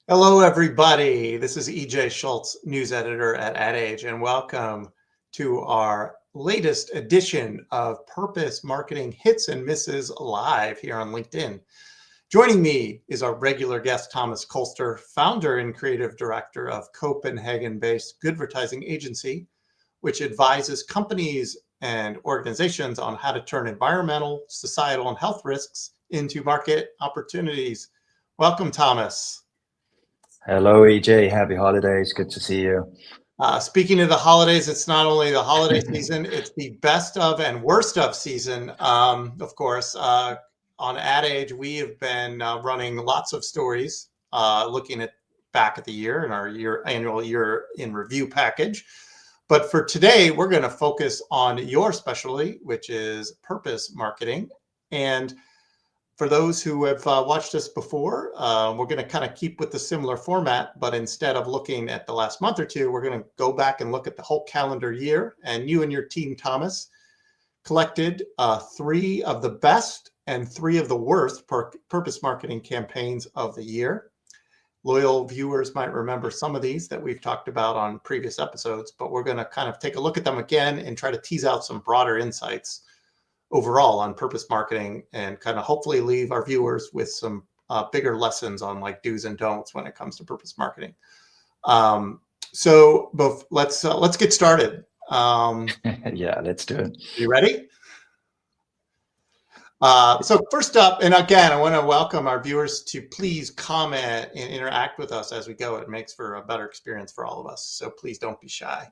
Hello, everybody. This is EJ Schultz, news editor at Ad Age, and welcome to our latest edition of Purpose Marketing Hits and Misses Live here on LinkedIn. Joining me is our regular guest, Thomas Kolster, founder and creative director of Copenhagen-based Goodvertising Agency, which advises companies and organizations on how to turn environmental, societal, and health risks into market opportunities. Welcome, Thomas. Hello, EJ. Happy holidays. Good to see you. Speaking of the holidays, it's not only the holiday season, it's the best of and worst of season. Of course, on Ad Age, we have been running lots of stories looking at back at the year in our annual year in review package. But for today, we're going to focus on your specialty, which is purpose marketing. And for those who have watched us before, we're going to kind of keep with the similar format, but instead of looking at the last month or two, we're going to go back and look at the whole calendar year. And you and your team, Thomas, collected 3 of the best and 3 of the worst purpose marketing campaigns of the year. Loyal viewers might remember some of these that we've talked about on previous episodes, but we're going to kind of take a look at them again and try to tease out some broader insights overall on purpose marketing and kind of hopefully leave our viewers with some bigger lessons on like do's and don'ts when it comes to purpose marketing. So let's get started. Yeah, let's do it. You ready? So first up, and again, I want to welcome our viewers to please comment and interact with us as we go. It makes for a better experience for all of us. So please don't be shy.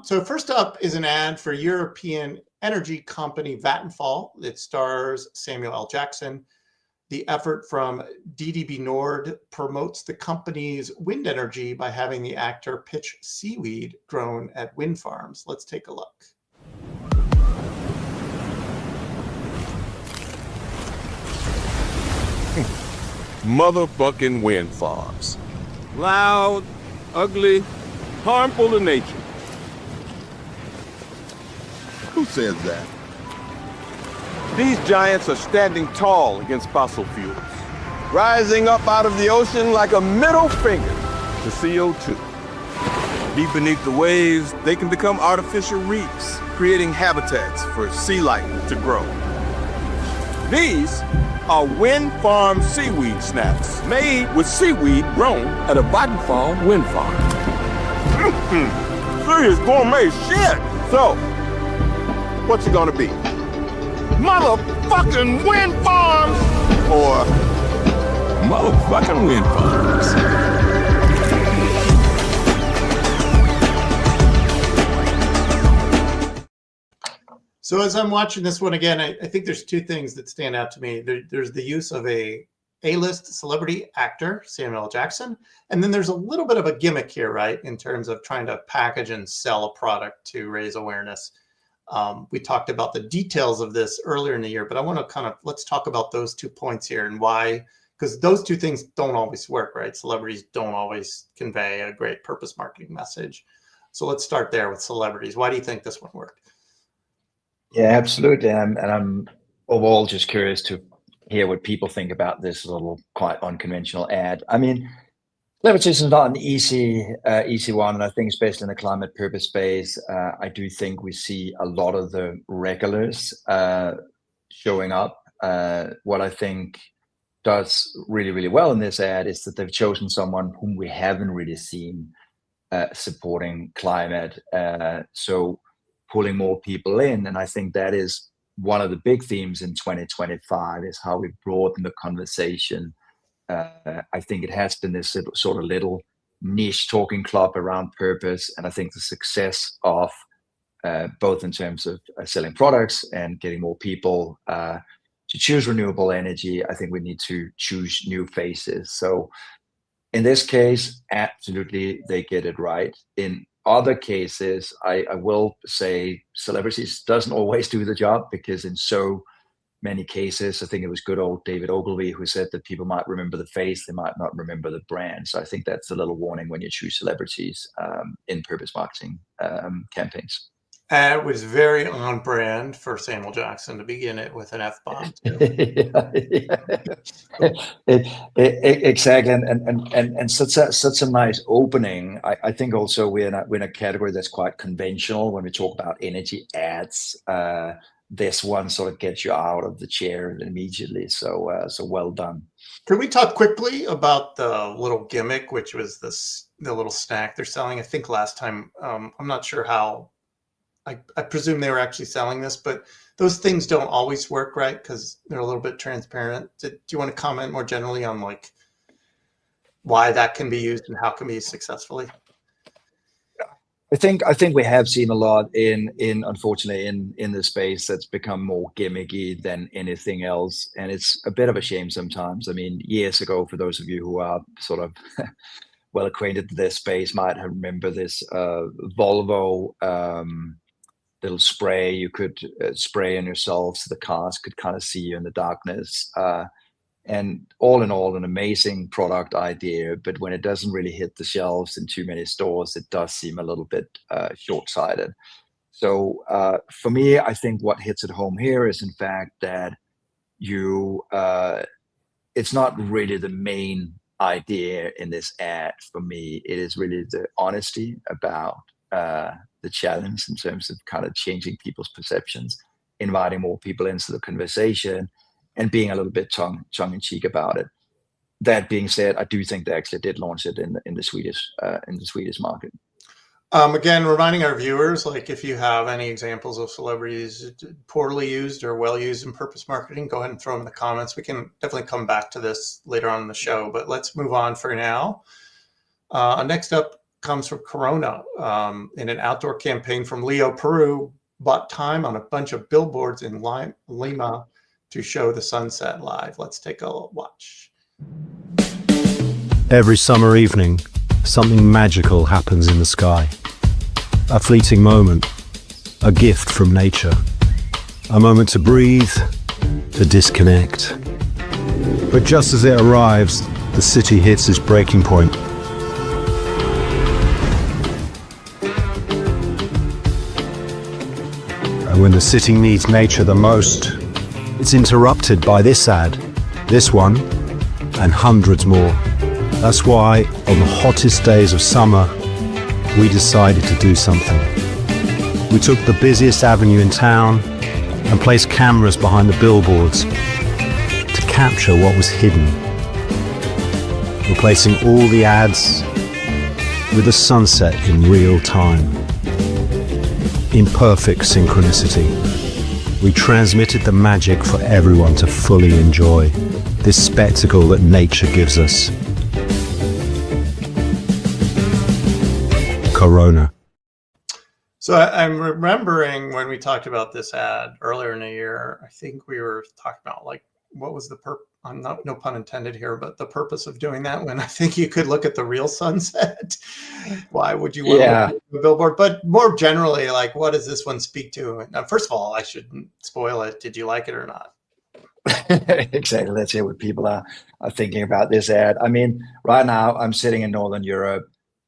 So first up is an ad for European energy company Vattenfall. It stars Samuel L. Jackson. The effort from DDB Nord promotes the company's wind energy by having the actor pitch seaweed grown at wind farms. Let's take a look. Motherfucking wind farms. Loud, ugly, harmful to nature. Who says that? These giants are standing tall against fossil fuels, rising up out of the ocean like a middle finger to CO2. Deep beneath the waves, they can become artificial reefs, creating habitats for sea life to grow. These are wind farm seaweed snacks made with seaweed grown at a Vattenfall wind farm. Serious gourmet shit! So, what's it gonna be? Motherfucking wind farms or motherfucking wind farms? So as I'm watching this one again, I think there's 2 things that stand out to me. There's the use of a A-list celebrity actor, Samuel L. Jackson, and then there's a little bit of a gimmick here, right, in terms of trying to package and sell a product to raise awareness. We talked about the details of this earlier in the year, but I want to let's talk about those 2 points here and why, because those 2 things don't always work, right? Celebrities don't always convey a great purpose marketing message. So let's start there with celebrities. Why do you think this one worked? Yeah, absolutely. And I'm overall just curious to hear what people think about this little quite unconventional ad. I mean, celebrities is not an easy one. And I think especially in the climate purpose space, I do think we see a lot of the regulars showing up. What I think does really, really well in this ad is that they've chosen someone whom we haven't really seen supporting climate. So pulling more people in. And I think that is one of the big themes in 2025 is how we broaden the conversation. I think it has been this sort of little niche talking club around purpose. And I think the success of both in terms of selling products and getting more people to choose renewable energy, I think we need to choose new faces. So in this case, absolutely, they get it right. In other cases, I will say celebrities doesn't always do the job, because in so many cases, I think it was good old David Ogilvy who said that people might remember the face, they might not remember the brand. So I think that's a little warning when you choose celebrities in purpose marketing campaigns. And it was very on brand for Samuel Jackson to begin it with an F-bomb. Exactly, and such a nice opening. I think also we're in a category that's quite conventional when we talk about energy ads. This one sort of gets you out of the chair immediately. So well done. Can we talk quickly about the little gimmick, which was the little snack they're selling? I think last time, I'm not sure how. I presume they were actually selling this, but those things don't always work, right? Because they're a little bit transparent. Do you want to comment more generally on like why that can be used and how it can be used successfully? I think we have seen a lot unfortunately in the space that's become more gimmicky than anything else, and it's a bit of a shame sometimes. I mean, years ago, for those of you who are sort of well acquainted with this space, might remember this Volvo little spray you could spray on yourself so the cars could kind of see you in the darkness. And all in all, an amazing product idea, but when it doesn't really hit the shelves in too many stores, it does seem a little bit short-sighted. So for me, I think what hits it home here is, in fact, that it's not really the main idea in this ad for me. It is really the honesty about the challenge in terms of kind of changing people's perceptions, inviting more people into the conversation, and being a little bit tongue-in-cheek about it. That being said, I do think they actually did launch it in the Swedish market. Again, reminding our viewers, like if you have any examples of celebrities poorly used or well used in purpose marketing, go ahead and throw them in the comments. We can definitely come back to this later on in the show, but let's move on for now. Next up comes from Corona in an outdoor campaign from Leo, Peru, bought time on a bunch of billboards in Lima to show the sunset live. Let's take a watch. Every summer evening, something magical happens in the sky. A fleeting moment, a gift from nature, a moment to breathe, to disconnect. But just as it arrives, the city hits its breaking point. And when the city needs nature the most, it's interrupted by this ad, this one, and hundreds more. That's why, on the hottest days of summer, we decided to do something. We took the busiest avenue in town and placed cameras behind the billboards to capture what was hidden, replacing all the ads with the sunset in real time. In perfect synchronicity, we transmitted the magic for everyone to fully enjoy, this spectacle that nature gives us. Corona. So I'm remembering when we talked about this ad earlier in the year, I think we were talking about like, what was the no pun intended here, but the purpose of doing that when I think you could look at the real sunset. Why would you want to look at the billboard? But more generally, like, what does this one speak to? Now, first of all, I shouldn't spoil it. Did you like it or not? Exactly. Let's hear what people are thinking about this ad. I mean, right now I'm sitting in Northern Europe.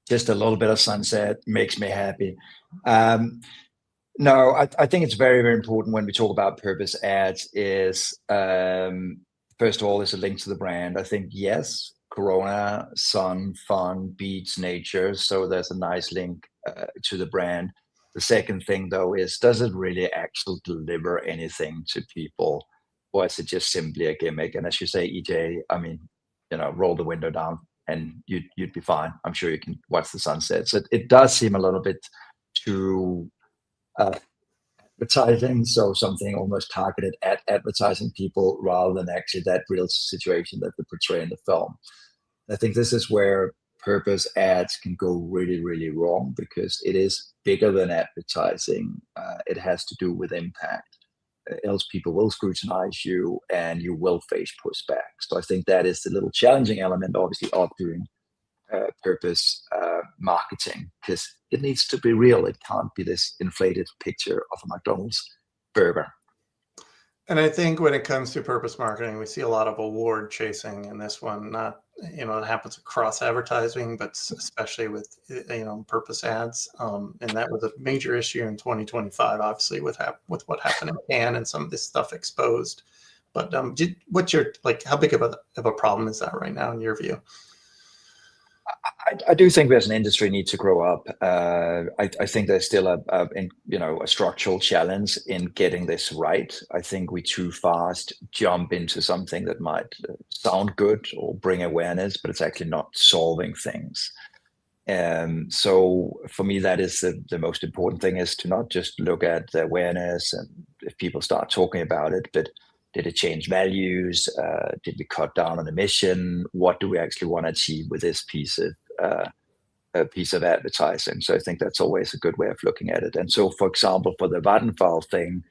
Just a little bit of sunset makes me happy. No, I think it's very, very important when we talk about purpose ads is, first of all, there's a link to the brand. I think, yes, Corona, sun, fun, beach, nature. So there's a nice link to the brand. The second thing, though, is does it really actually deliver anything to people? Or is it just simply a gimmick? And as you say, EJ, I mean, roll the window down and you'd be fine. I'm sure you can watch the sunset. So it does seem a little bit too advertising, so something almost targeted at advertising people rather than actually that real situation that they portray in the film. I think this is where purpose ads can go really, really wrong because it is bigger than advertising. It has to do with impact. Else people will scrutinize you and you will face pushback. So I think that is the little challenging element, obviously, of doing purpose marketing, because it needs to be real. It can't be this inflated picture of a McDonald's burger. And I think when it comes to purpose marketing, we see a lot of award chasing in this one. Not, it happens across advertising, but especially with, purpose ads. And that was a major issue in 2025, obviously, with what happened in Cannes and some of this stuff exposed. But what's your, how big of a problem is that right now in your view? I do think there's an industry need to grow up. I think there's still a structural challenge in getting this right. I think we too fast jump into something that might sound good or bring awareness, but it's actually not solving things. So for me, that is the most important thing, is to not just look at the awareness and if people start talking about it, but did it change values? Did we cut down on emission? What do we actually want to achieve with this piece of advertising? So I think that's always a good way of looking at it. And so, for example, for the Vattenfall thing,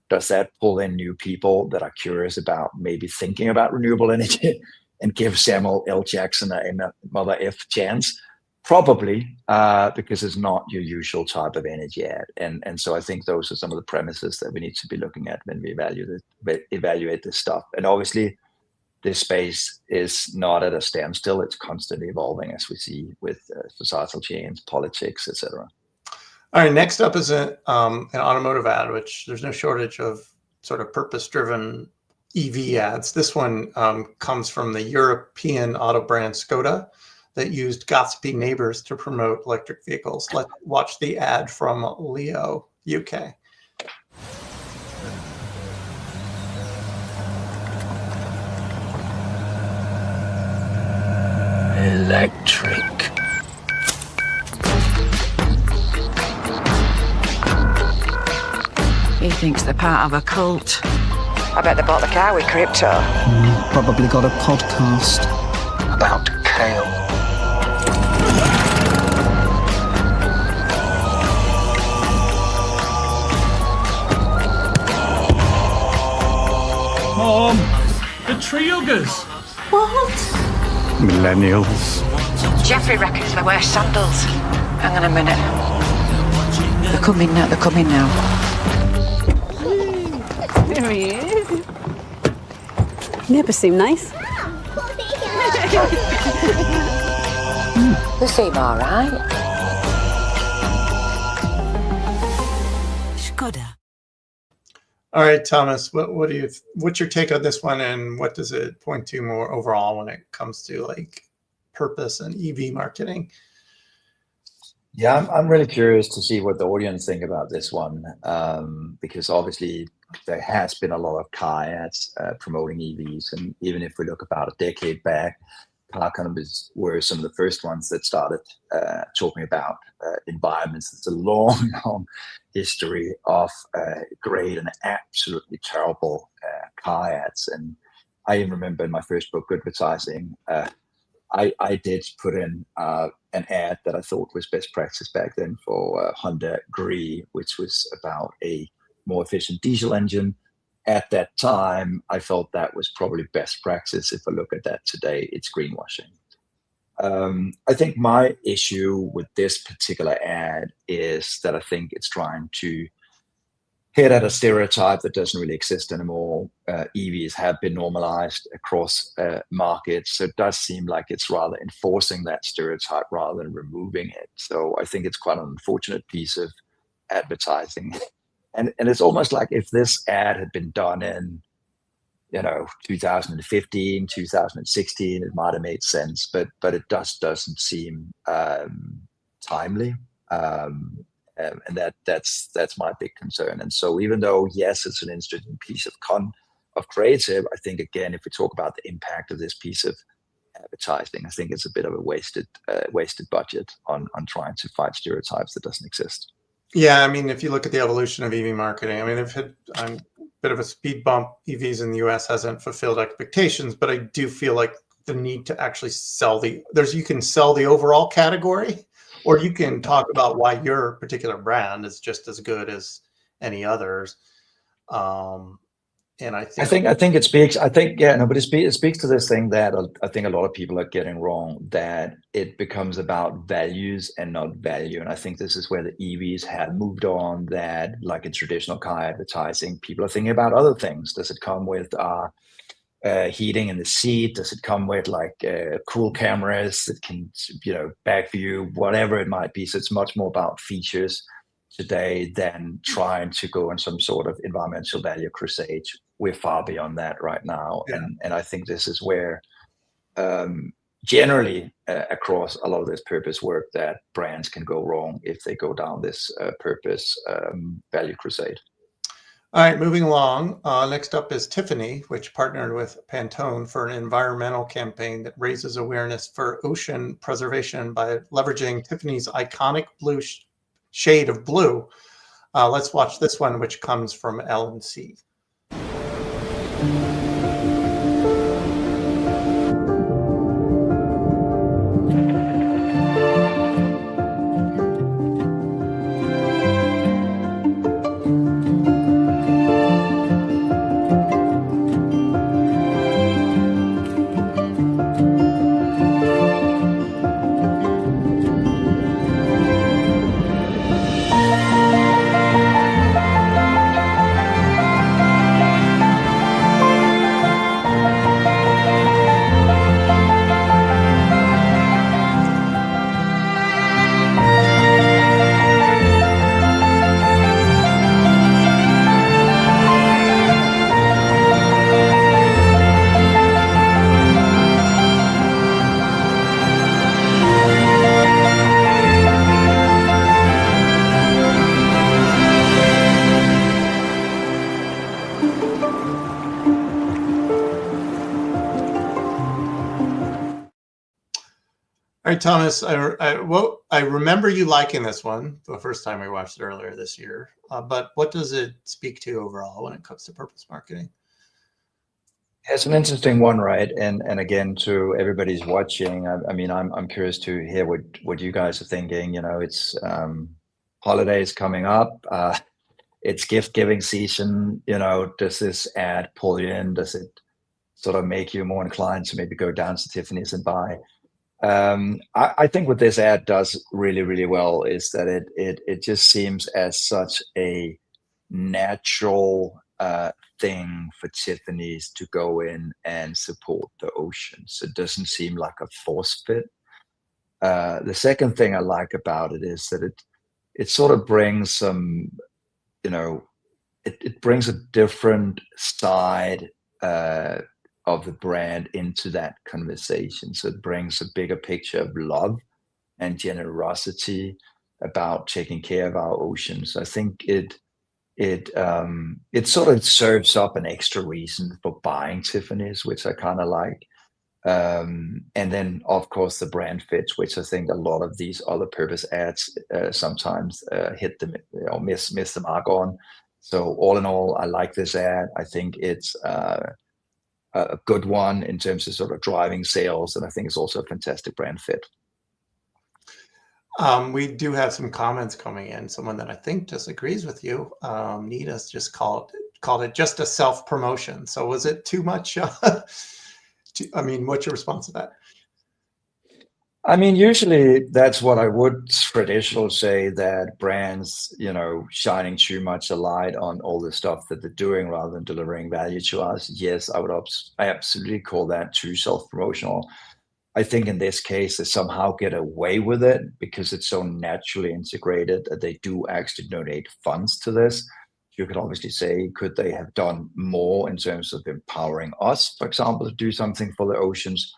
does that pull in new people that are curious about maybe thinking about renewable energy and give Samuel L. Jackson a mother F chance? Probably, because it's not your usual type of energy ad. And so I think those are some of the premises that we need to be looking at when we evaluate this stuff. And obviously, this space is not at a standstill. It's constantly evolving, as we see with societal change, politics, etc. All right, next up is an automotive ad, which there's no shortage of sort of purpose-driven EV ads. This one comes from the European auto brand Skoda that used gossipy neighbors to promote electric vehicles. Let's watch the ad from Leo, UK. Electric. He thinks they're part of a cult. I bet they bought the car with crypto. Probably got a podcast About kale. Mom, the tree huggers. What? Millennials. Jeffrey reckons they wear sandals. Hang on a minute. They're coming now, they're coming now. There he is. Never seem nice. They seem all right. Skoda. All right, Thomas, what's your take on this one, and what does it point to more overall when it comes to purpose and EV marketing? Yeah, I'm really curious to see what the audience think about this one, because obviously there has been a lot of car ads promoting EVs, and even if we look about a decade back, car companies were some of the first ones that started talking about environments. It's a long, long history of great and absolutely terrible car ads. And I even remember in my first book, Advertising, I did put in an ad that I thought was best practice back then for Honda Gree, which was about a more efficient diesel engine. At that time, I felt that was probably best practice. If I look at that today, it's greenwashing. I think my issue with this particular ad is that I think it's trying to hit at a stereotype that doesn't really exist anymore. EVs have been normalized across markets, so it does seem like it's rather enforcing that stereotype rather than removing it. So I think it's quite an unfortunate piece of advertising. And it's almost like if this ad had been done in 2015, 2016, it might have made sense, but it doesn't seem timely. And that's my big concern. And so even though, yes, it's an interesting piece of creative, I think, again, if we talk about the impact of this piece of advertising, I think it's a bit of a wasted budget on trying to fight stereotypes that doesn't exist. Yeah, I mean, if you look at the evolution of EV marketing, I mean, they've hit a bit of a speed bump. EVs in the US hasn't fulfilled expectations, but I do feel like the need to actually you can sell the overall category, or you can talk about why your particular brand is just as good as any others. And I I think, think it speaks. I think yeah, no, but it speaks to this thing that I think a lot of people are getting wrong, that it becomes about values and not value. And I think this is where the EVs have moved on. That like in traditional car advertising, people are thinking about other things. Does it come with heating in the seat? Does it come with like cool cameras that can back view, whatever it might be? So it's much more about features today than trying to go on some sort of environmental value crusade. We're far beyond that right now. Yeah. And I think this is where generally across a lot of this purpose work that brands can go wrong if they go down this purpose value crusade. all right, moving along. Next up is Tiffany, which partnered with Pantone for an environmental campaign that raises awareness for ocean preservation by leveraging Tiffany's iconic blue shade of blue. Let's watch this one, which comes from L&C. All right, Thomas, I remember you liking this one the first time we watched it earlier this year, but what does it speak to overall when it comes to purpose marketing? It's an interesting one, right? And again, to everybody's watching, I mean, I'm curious to hear what you guys are thinking. It's holidays coming up. It's gift giving season. Does this ad pull you in? Does it sort of make you more inclined to maybe go down to Tiffany's and buy? I think what this ad does really, really well is that it just seems as such a natural thing for Tiffany's to go in and support the oceans. It doesn't seem like a force fit. The second thing I like about it is that it sort of brings some, it brings a different side of the brand into that conversation. So it brings a bigger picture of love and generosity about taking care of our oceans. I think it sort of serves up an extra reason for buying Tiffany's, which I kind of like. And then of course the brand fits, which I think a lot of these other purpose ads sometimes hit them, miss the mark on. So all in all, I like this ad. I think it's a good one in terms of sort of driving sales, and I think it's also a fantastic brand fit. We do have some comments coming in. Someone that I think disagrees with you. Nita's just called it just a self-promotion. So was it too much? I mean, what's your response to that? I mean, usually that's what I would traditionally say, that brands, shining too much a light on all the stuff that they're doing rather than delivering value to us. Yes, I absolutely call that too self-promotional. I think in this case, they somehow get away with it because it's so naturally integrated that they do actually donate funds to this. You could obviously say, could they have done more in terms of empowering us, for example, to do something for the oceans?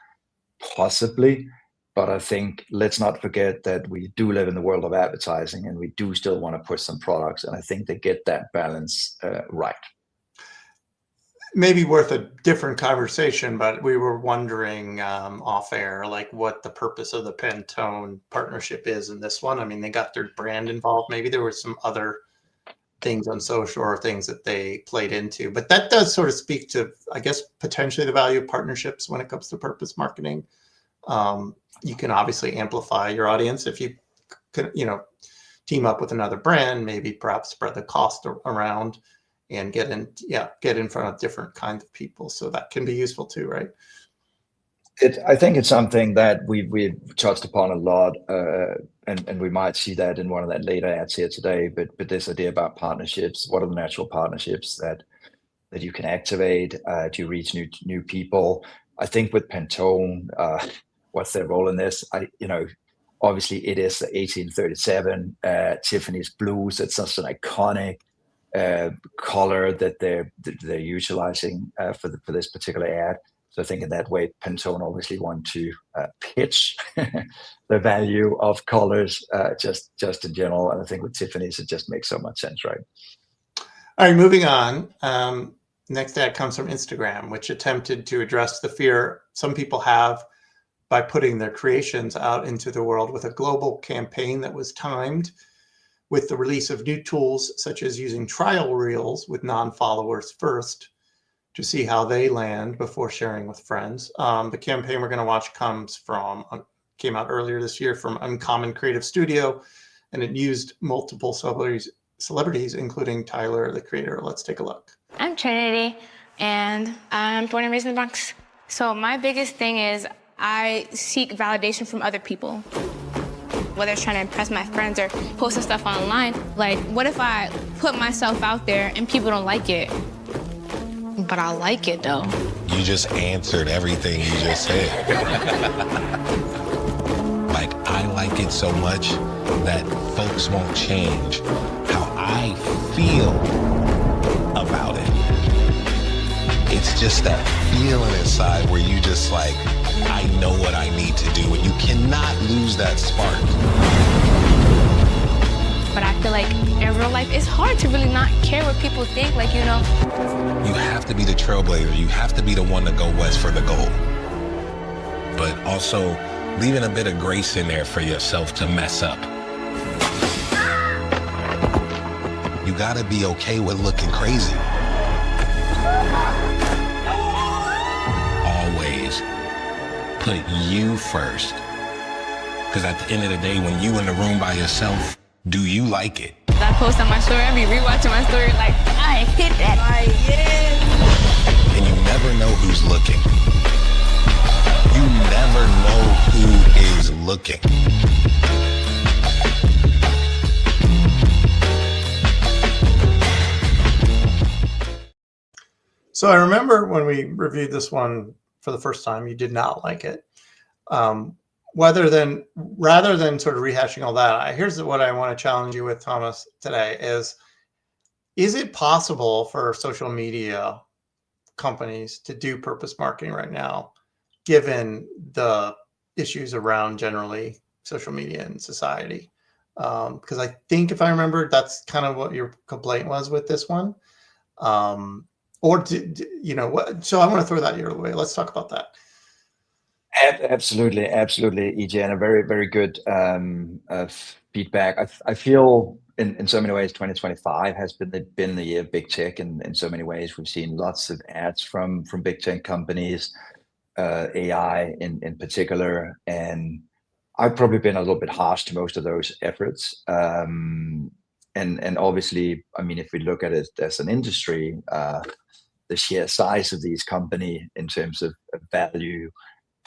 Possibly. But I think let's not forget that we do live in the world of advertising, and we do still want to push some products. And I think they get that balance right. Maybe worth a different conversation, but we were wondering off air, like what the purpose of the Pantone partnership is in this one. I mean, they got their brand involved. Maybe there were some other things on social or things that they played into, but that does sort of speak to, I guess, potentially the value of partnerships when it comes to purpose marketing. You can obviously amplify your audience if you could, team up with another brand, maybe perhaps spread the cost around. and get in front of different kinds of people. So that can be useful too, right? I think it's something that we've touched upon a lot, and we might see that in one of that later ads here today. But this idea about partnerships, what are the natural partnerships that you can activate to reach new people? I think with Pantone, what's their role in this? Obviously it is the 1837 Tiffany's blues. It's such an iconic color that they're utilizing for this particular ad. So I think in that way, Pantone obviously want to pitch the value of colors just in general. And I think with Tiffany's, it just makes so much sense, right? All right, moving on. Next ad comes from Instagram, which attempted to address the fear some people have by putting their creations out into the world with a global campaign that was timed with the release of new tools, such as using trial reels with non-followers first to see how they land before sharing with friends. The campaign we're going to watch came out earlier this year from Uncommon Creative Studio, and it used multiple celebrities, including Tyler, the creator. Let's take a look. I'm Trinity, and I'm born and raised in the Bronx. So my biggest thing is I seek validation from other people, whether it's trying to impress my friends or posting stuff online. Like, what if I put myself out there and people don't like it? But I like it, though. You just answered everything you just said. Like, I like it so much that folks won't change how I feel about it. It's just that feeling inside where you just like, I know what I need to do, and you cannot lose that spark. But I feel like in real life, it's hard to really not care what people think, You have to be the trailblazer. You have to be the one to go west for the goal. But also leaving a bit of grace in there for yourself to mess up. You gotta be okay with looking crazy. Always put you first. Because at the end of the day, when you in the room by yourself, do you like it? I post on my story, I be rewatching my story like, I hit that. And you never know who's looking. You never know who is looking. So I remember when we reviewed this one for the first time, you did not like it. Rather than sort of rehashing all that, here's what I want to challenge you with, Thomas, today is it possible for social media companies to do purpose marketing right now, given the issues around generally social media and society? Because I think if I remember, that's kind of what your complaint was with this one. Or, you know what? So I want to throw that your way. Let's talk about that. Absolutely, EJ, and a very, very good feedback. I feel in so many ways, 2025 has been the year of big tech. In so many ways, we've seen lots of ads from big tech companies, AI in particular, and I've probably been a little bit harsh to most of those efforts. And obviously, I mean, if we look at it as an industry, the sheer size of these companies in terms of value,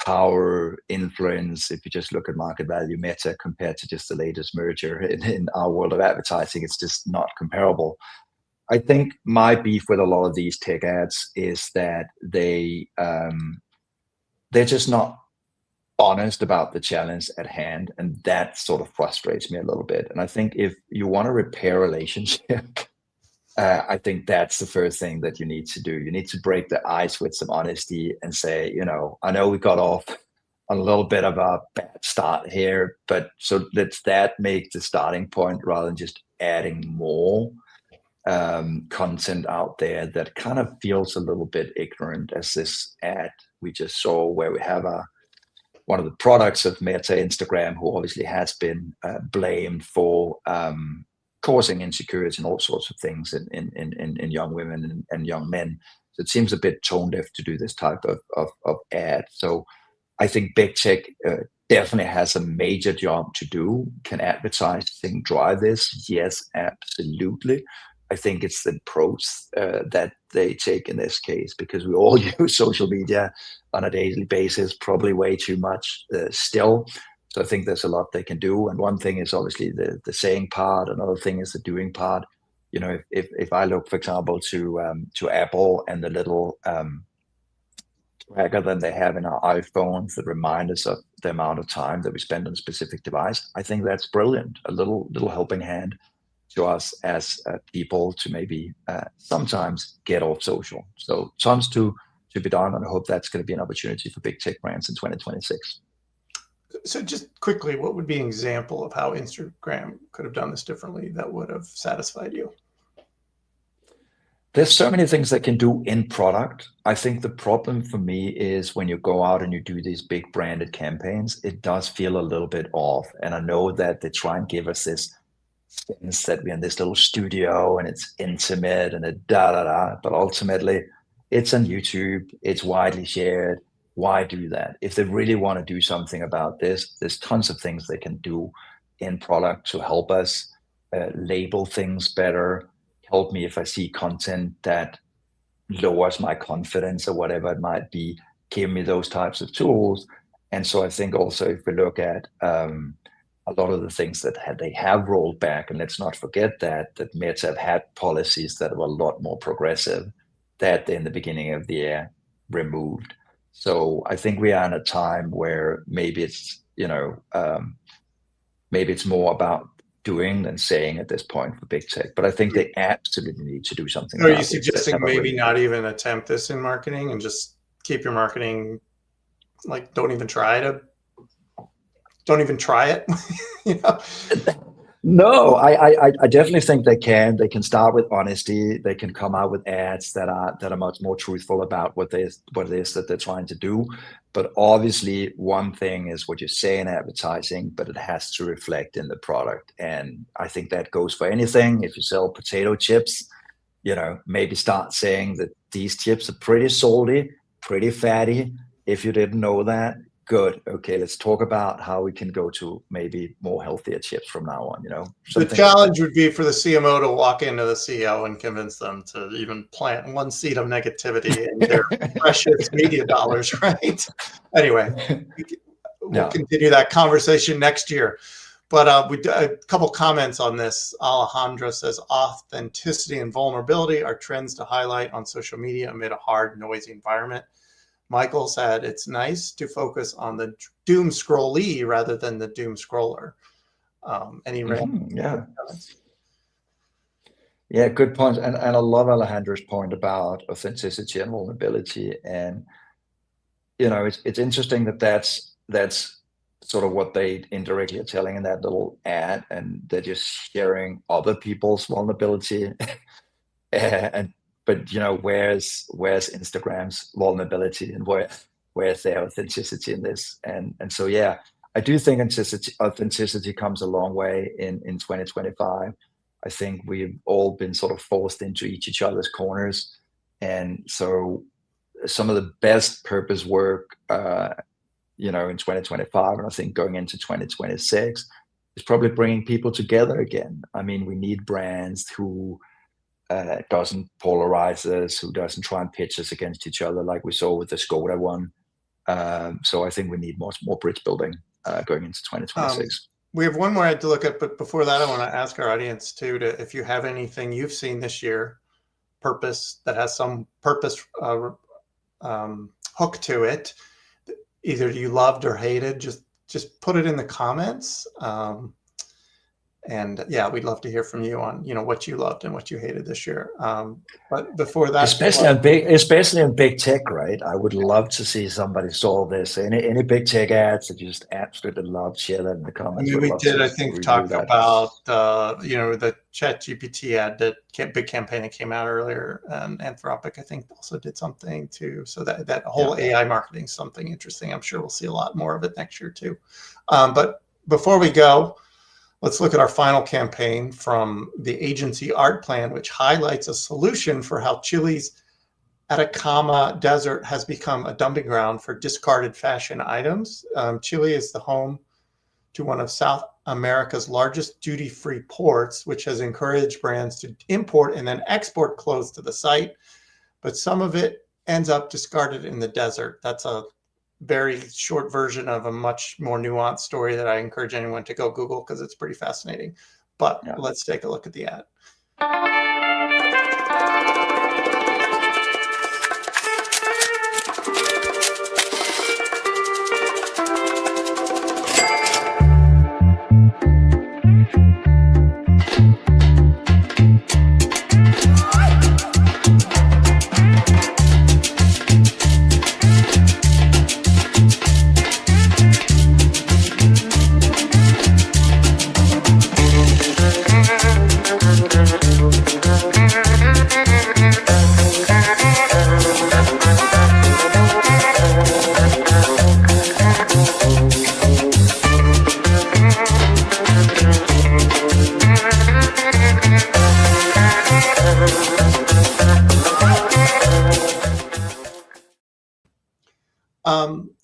power, influence, if you just look at market value, Meta compared to just the latest merger in our world of advertising, it's just not comparable. I think my beef with a lot of these tech ads is that they're just not honest about the challenge at hand, and that sort of frustrates me a little bit. And I think if you want to repair a relationship, I think that's the first thing that you need to do. You need to break the ice with some honesty and say, you know, I know we got off on a little bit of a bad start here, but so let's make the starting point rather than just adding more content out there that kind of feels a little bit ignorant, as this ad we just saw, where we have one of the products of Meta, Instagram, who obviously has been blamed for causing insecurity and all sorts of things in young women and young men. So it seems a bit tone deaf to do this type of ad. So I think big tech definitely has a major job to do. Can advertising drive this? Yes, absolutely. I think it's the approach that they take in this case, because we all use social media on a daily basis, probably way too much still. So I think there's a lot they can do. And one thing is obviously the saying part. Another thing is the doing part. You know, if I look, for example, to Apple and the little tracker that they have in our iPhones that remind us of the amount of time that we spend on a specific device, I think that's brilliant. A little helping hand to us as people to maybe sometimes get off social. So tons to be done, and I hope that's going to be an opportunity for big tech brands in 2026. So just quickly, what would be an example of how Instagram could have done this differently that would have satisfied you? There's so many things that can do in product. I think the problem for me is when you go out and you do these big branded campaigns, it does feel a little bit off. And I know that they try and give us this sense that we're in this little studio and it's intimate and but ultimately it's on YouTube, it's widely shared. Why do that? If they really want to do something about this, there's tons of things they can do in product to help us label things better, help me if I see content that lowers my confidence or whatever it might be, give me those types of tools. And so I think also if we look at a lot of the things that they have rolled back, and let's not forget that Meta have had policies that were a lot more progressive that they in the beginning of the year removed. So I think we are in a time where maybe it's, maybe it's more about doing than saying at this point for big tech. But I think they absolutely need to do something. Are you suggesting maybe not even attempt this in marketing and just keep your marketing, like don't even try it? You know? No, I definitely think they can. They can start with honesty. They can come out with ads that are much more truthful about what it is that they're trying to do. But obviously, one thing is what you say in advertising, but it has to reflect in the product. And I think that goes for anything. If you sell potato chips, maybe start saying that these chips are pretty salty, pretty fatty. If you didn't know that, good. Okay, let's talk about how we can go to maybe more healthier chips from now on. The challenge would be for the CMO to walk into the CEO and convince them to even plant one seed of negativity in their precious media dollars, right? Anyway, we'll continue that conversation next year. But a couple comments on this. Alejandro says, authenticity and vulnerability are trends to highlight on social media amid a hard, noisy environment. Michael said, it's nice to focus on the doom scrollee rather than the doom scroller. Any comments? Yeah, good point. And I love Alejandro's point about authenticity and vulnerability. And, it's interesting that's sort of what they indirectly are telling in that little ad, and they're just sharing other people's vulnerability. But where's Instagram's vulnerability, and where's their authenticity in this? And so yeah, I do think authenticity comes a long way in 2025. I think we've all been sort of forced into each other's corners, and so some of the best purpose work, in 2025, and I think going into 2026, is probably bringing people together again. I mean, we need brands who doesn't polarize us, who doesn't try and pitch us against each other like we saw with the Skoda one. So I think we need more bridge building going into 2026. We have one more I had to look at, but before that, I want to ask our audience too, if you have anything you've seen this year, purpose that has some purpose hook to it, either you loved or hated, just put it in the comments. And yeah, we'd love to hear from you on, what you loved and what you hated this year. But before that, especially in big tech, right? I would love to see somebody solve this. Any big tech ads that you just absolutely love, share that in the comments. We did, I think, talk about the ChatGPT ad, that big campaign that came out earlier, and Anthropic, I think, also did something too. So that whole AI marketing is something interesting. I'm sure we'll see a lot more of it next year too. But before we go, let's look at our final campaign from the agency Art Plan, which highlights a solution for how Chile's Atacama Desert has become a dumping ground for discarded fashion items. Chile is the home to one of South America's largest duty-free ports, which has encouraged brands to import and then export clothes to the site. But some of it ends up discarded in the desert. That's a very short version of a much more nuanced story that I encourage anyone to go Google because it's pretty fascinating. But let's take a look at the ad.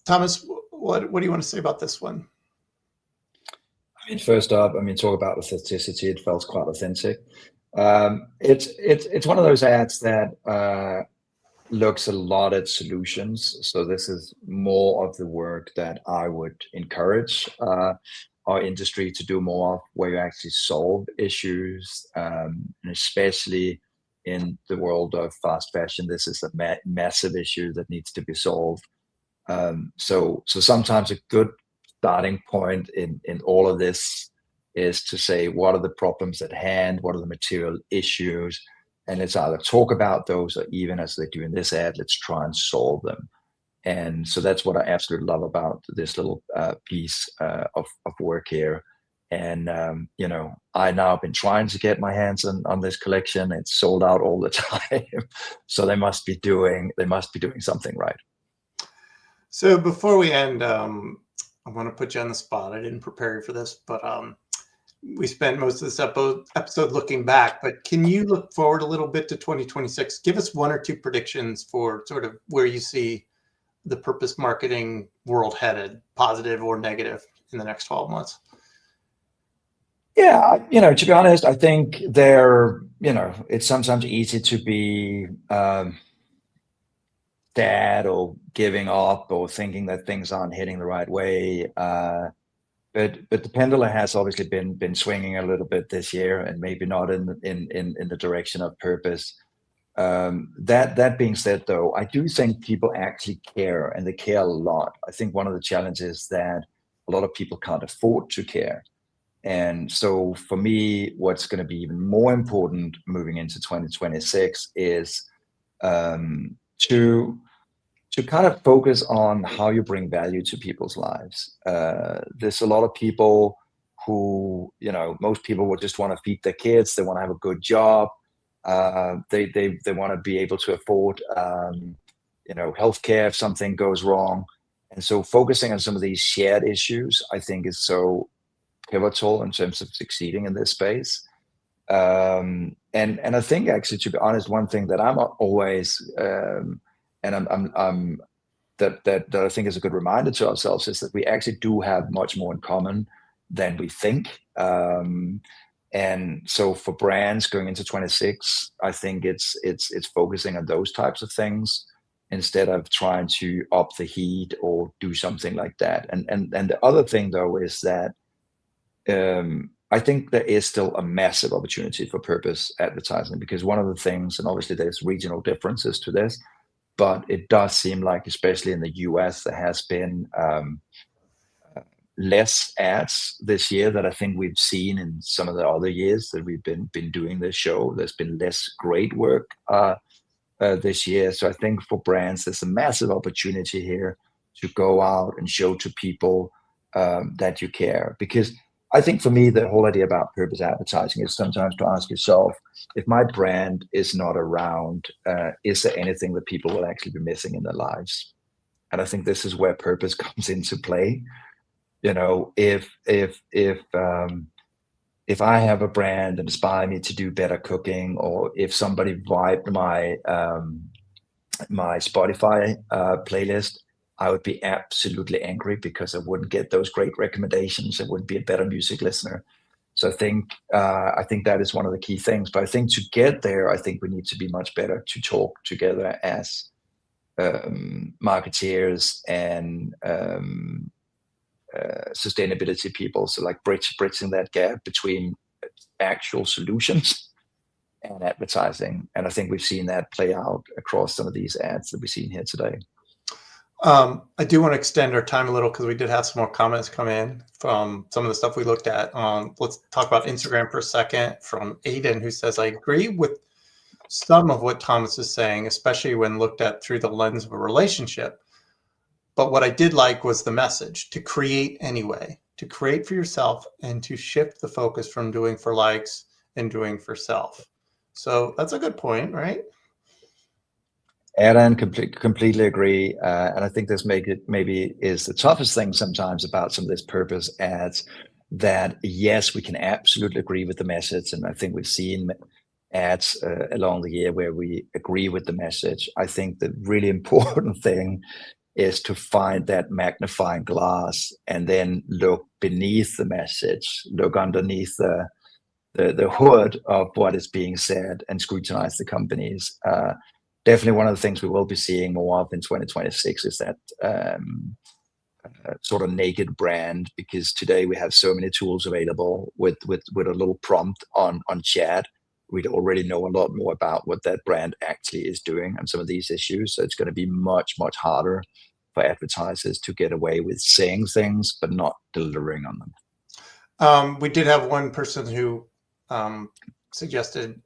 Thomas, what do you want to say about this one? I mean, first up, talk about authenticity. It felt quite authentic. It's one of those ads that looks a lot at solutions. So this is more of the work that I would encourage our industry to do more of, where you actually solve issues, and especially in the world of fast fashion. This is a massive issue that needs to be solved. So sometimes a good starting point in all of this is to say, what are the problems at hand? What are the material issues? And let's either talk about those, or even as they do in this ad, let's try and solve them. And so that's what I absolutely love about this little piece of work here. And, I now have been trying to get my hands on this collection. It's sold out all the time. So they must be doing something right. So before we end, I want to put you on the spot. I didn't prepare you for this, but we spent most of this episode looking back. But can you look forward a little bit to 2026? Give us one or two predictions for sort of where you see the purpose marketing world headed, positive or negative, in the next 12 months. Yeah, to be honest, I think it's sometimes easy to be sad or giving up or thinking that things aren't hitting the right way. But the pendulum has obviously been swinging a little bit this year, and maybe not in the direction of purpose. That being said, though, I do think people actually care, and they care a lot. I think one of the challenges is that a lot of people can't afford to care. And so for me, what's going to be even more important moving into 2026 is to kind of focus on how you bring value to people's lives. There's a lot of people who, most people would just want to feed their kids. They want to have a good job. They want to be able to afford, healthcare if something goes wrong. And so focusing on some of these shared issues, I think, is so pivotal in terms of succeeding in this space. And I think, actually, to be honest, one thing that I'm always that I think is a good reminder to ourselves is that we actually do have much more in common than we think. And so for brands going into 26, I think it's focusing on those types of things instead of trying to up the heat or do something like that. And the other thing, though, is that I think there is still a massive opportunity for purpose advertising, because one of the things, and obviously there's regional differences to this, but it does seem like, especially in the US, there has been less ads this year that I think we've seen in some of the other years that we've been doing this show. There's been less great work this year. So I think for brands, there's a massive opportunity here to go out and show to people that you care. Because I think for me, the whole idea about purpose advertising is sometimes to ask yourself, if my brand is not around, is there anything that people will actually be missing in their lives? And I think this is where purpose comes into play. If I have a brand that inspires me to do better cooking, or if somebody vibed my my Spotify playlist, I would be absolutely angry because I wouldn't get those great recommendations. I wouldn't be a better music listener. So I think that is one of the key things. But I think to get there, I think we need to be much better to talk together as marketeers and sustainability people. So like bridging that gap between actual solutions and advertising. And I think we've seen that play out across some of these ads that we've seen here today. I do want to extend our time a little because we did have some more comments come in from some of the stuff we looked at. Let's talk about Instagram for a second from Aiden, who says, I agree with some of what Thomas is saying, especially when looked at through the lens of a relationship. But what I did like was the message to create anyway, to create for yourself and to shift the focus from doing for likes and doing for self. So that's a good point, right? Aaron, completely agree. And I think this maybe is the toughest thing sometimes about some of this purpose ads, that yes, we can absolutely agree with the message. And I think we've seen ads along the year where we agree with the message. I think the really important thing is to find that magnifying glass and then look beneath the message, look underneath the hood of what is being said and scrutinize the companies. Definitely one of the things we will be seeing more of in 2026 is that sort of naked brand, because today we have so many tools available with a little prompt on chat. We'd already know a lot more about what that brand actually is doing on some of these issues. So it's going to be much, much harder for advertisers to get away with saying things, but not delivering on them. We did have one person who suggested,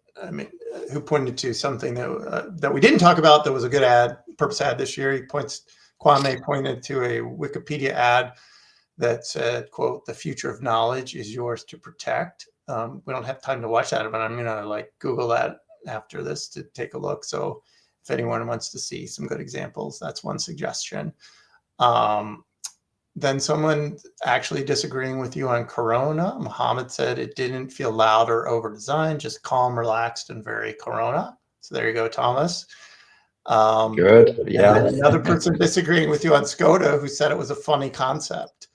who pointed to something that we didn't talk about that was a good ad, purpose ad this year. Kwame pointed to a Wikipedia ad that said, quote, "The future of knowledge is yours to protect." We don't have time to watch that, but I'm gonna Google that after this to take a look. So if anyone wants to see some good examples, that's one suggestion. Then someone actually disagreeing with you on Corona. Muhammad said it didn't feel loud or over-designed, just calm, relaxed, and very Corona. So there you go, Thomas. Good, yeah. Another person disagreeing with you on Skoda, who said it was a funny concept.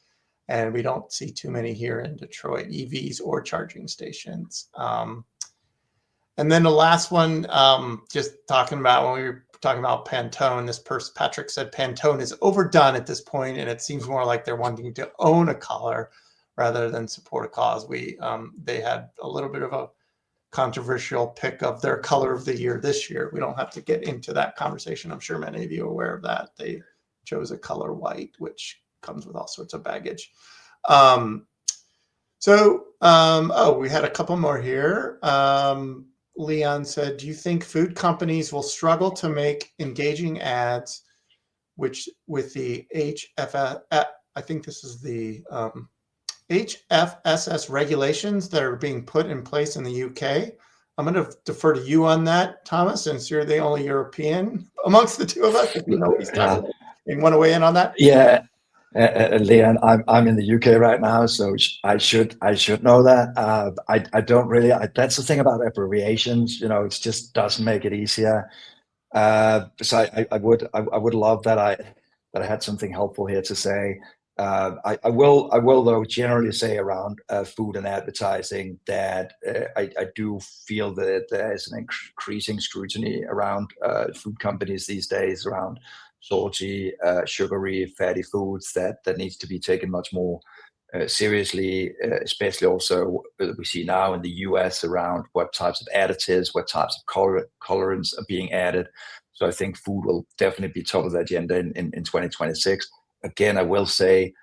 And we don't see too many here in Detroit, EVs or charging stations. And then the last one, just talking about when we were talking about Pantone, this person, Patrick, said Pantone is overdone at this point, and it seems more like they're wanting to own a color rather than support a cause. They had a little bit of a controversial pick of their color of the year this year. We don't have to get into that conversation. I'm sure many of you are aware of that. They chose a color white, which comes with all sorts of baggage. We had a couple more here. Leon said, do you think food companies will struggle to make engaging ads with the I think this is the HFSS regulations that are being put in place in the UK? I'm going to defer to you on that, Thomas, since you're the only European amongst the two of us. If you know what he's talking. You want to weigh in on that? Yeah. Leon, I'm in the UK right now, so I should know that. I don't really. That's the thing about abbreviations. It just doesn't make it easier. So I would love that I had something helpful here to say. I will though generally say around food and advertising that I do feel that there is an increasing scrutiny around food companies these days around salty, sugary, fatty foods that needs to be taken much more seriously, especially also we see now in the US around what types of additives, what types of colorants are being added. So I think food will definitely be top of the agenda in 2026. Again, I will say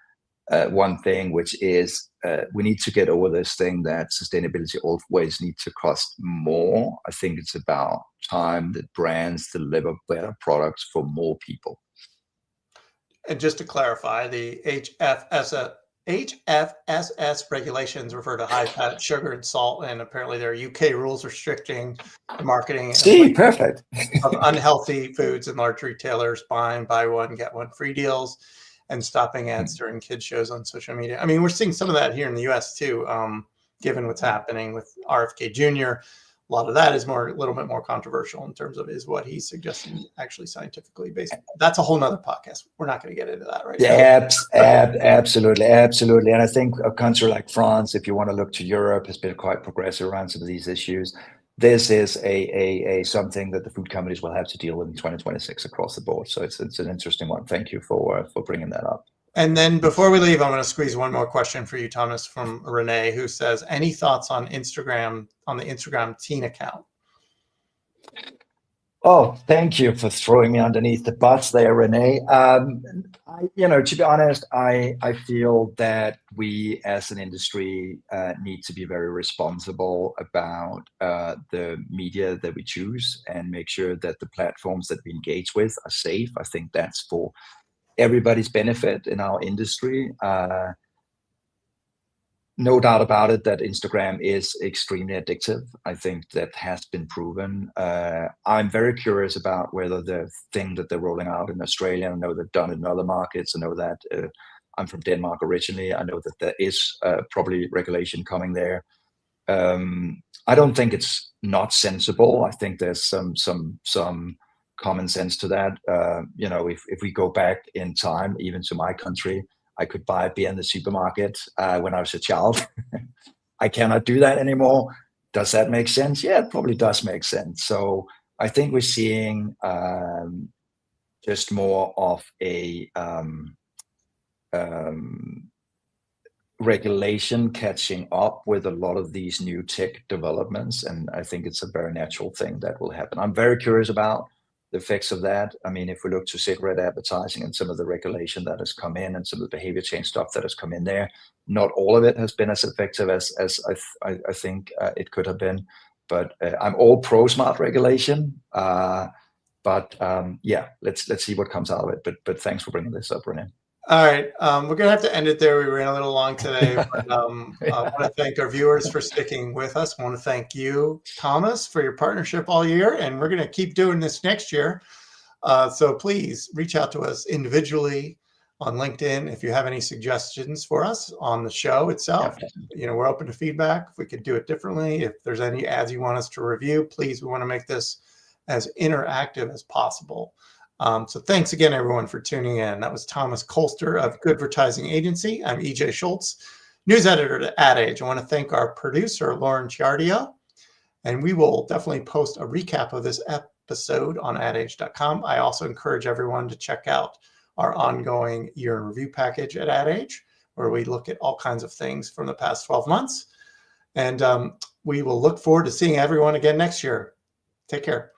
one thing, which is we need to get over this thing that sustainability always needs to cost more. I think it's about time that brands deliver better products for more people. And just to clarify, the HFSS regulations refer to high fat, sugar, and salt, and apparently there are UK rules restricting the marketing perfect. of unhealthy foods and large retailers buying buy one, get one free deals and stopping ads during kids shows on social media. I mean, we're seeing some of that here in the US too, given what's happening with RFK Jr. a lot of that is a little bit more controversial in terms of is what he's suggesting actually scientifically based. That's a whole nother podcast. We're not going to get into that right now. Absolutely. And I think a country like France, if you want to look to Europe, has been quite progressive around some of these issues. This is a something that the food companies will have to deal with in 2026 across the board. So it's an interesting one. Thank you for bringing that up. And then before we leave, I'm going to squeeze one more question for you, Thomas, from Renee, who says, any thoughts on Instagram, on the Instagram teen account? Oh, thank you for throwing me underneath the bus there, Renee. To be honest, I feel that we as an industry need to be very responsible about the media that we choose and make sure that the platforms that we engage with are safe. I think that's for everybody's benefit in our industry. No doubt about it that Instagram is extremely addictive. I think that has been proven. I'm very curious about whether the thing that they're rolling out in Australia, I know they've done it in other markets. I know that I'm from Denmark originally. I know that there is probably regulation coming there. I don't think it's not sensible. I think there's some common sense to that. If we go back in time, even to my country, I could buy a beer in the supermarket when I was a child. I cannot do that anymore. Does that make sense? Yeah, it probably does make sense. So I think we're seeing just more of a regulation catching up with a lot of these new tech developments. And I think it's a very natural thing that will happen. I'm very curious about the effects of that. I mean, if we look to cigarette advertising and some of the regulation that has come in and some of the behavior change stuff that has come in there, not all of it has been as effective as I think it could have been. But I'm all pro smart regulation. Let's see what comes out of it. But thanks for bringing this up, Renee. All right, we're gonna have to end it there. We ran a little long today, but I want to thank our viewers for sticking with us. I want to thank you, Thomas, for your partnership all year, and we're gonna keep doing this next year. So please reach out to us individually on LinkedIn if you have any suggestions for us on the show itself. We're open to feedback. If we could do it differently, if there's any ads you want us to review, please. We want to make this as interactive as possible. So thanks again, everyone, for tuning in. That was Thomas Kolster of Goodvertising Agency. I'm EJ Schultz, news editor at Ad Age. I want to thank our producer, Lauren Ciardia, and we will definitely post a recap of this episode on adage.com. I also encourage everyone to check out our ongoing year in review package at Ad Age, where we look at all kinds of things from the past 12 months. And we will look forward to seeing everyone again next year. Take care.